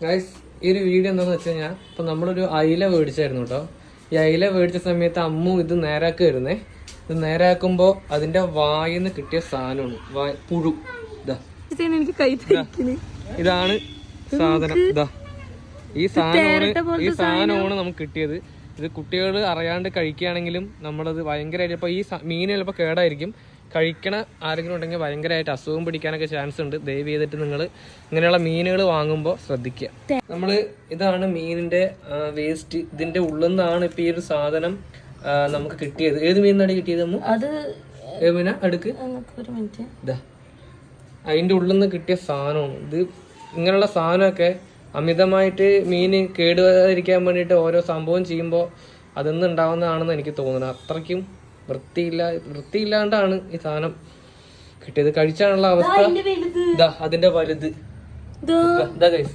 Guys, ഈ ഒരു video എന്താണെന്ന് വെച്ച് കഴിഞ്ഞാൽ ഇപ്പം നമ്മളൊരു അയില മേടിച്ചായിരുന്നു കേട്ടോ. ഈ അയില മേടിച്ച സമയത്ത് അമ്മു ഇത് നേരാക്കുമായിരുന്നേ. ഇത് നേരാക്കുമ്പോൾ അതിന്റെ വായിന്ന് കിട്ടിയ സാധനമാണ് പുഴു. ഇതാണ് സാധനം. ഇതാ ഈ സാധനമാണ് നമുക്ക് കിട്ടിയത്. ഇത് കുട്ടികൾ അറിയാണ്ട് കഴിക്കുകയാണെങ്കിലും നമ്മളത് ഭയങ്കരമായിട്ട് ഇപ്പൊ ഈ മീൻ ചിലപ്പോൾ കേടായിരിക്കും. കഴിക്കണ ആരെങ്കിലും ഉണ്ടെങ്കിൽ ഭയങ്കരമായിട്ട് അസുഖം പിടിക്കാനൊക്കെ ചാൻസ് ഉണ്ട്. ദയവ് ചെയ്തിട്ട് നിങ്ങൾ ഇങ്ങനെയുള്ള മീനുകൾ വാങ്ങുമ്പോൾ ശ്രദ്ധിക്കുക. ഇതാണ് മീനിന്റെ വേസ്റ്റ്. ഇതിന്റെ ഉള്ളിൽ നിന്നാണ് ഇപ്പൊ ഈ ഒരു സാധനം നമുക്ക് കിട്ടിയത്. ഏത് മീനാണ് കിട്ടിയത് അമ്മ? മീന അടുക്ക്. ഇതാ അതിന്റെ ഉള്ളിൽ നിന്ന് കിട്ടിയ സാധനമാണ് ഇത്. ഇങ്ങനെയുള്ള സാധനമൊക്കെ അമിതമായിട്ട് മീന് കേടുവരാതിരിക്കാൻ വേണ്ടിയിട്ട് ഓരോ സംഭവം ചെയ്യുമ്പോൾ അതൊന്നും ഉണ്ടാവുന്നതാണെന്ന് എനിക്ക് തോന്നുന്നത്. അത്രയ്ക്കും വൃത്തിയില്ലാണ്ടാണ് ഈ സാധനം കിട്ടിയത്. കഴിച്ചാനുള്ള അവസ്ഥ. ഇതാ അതിന്റെ വലുത്. ഇതാ ഗൈസ്,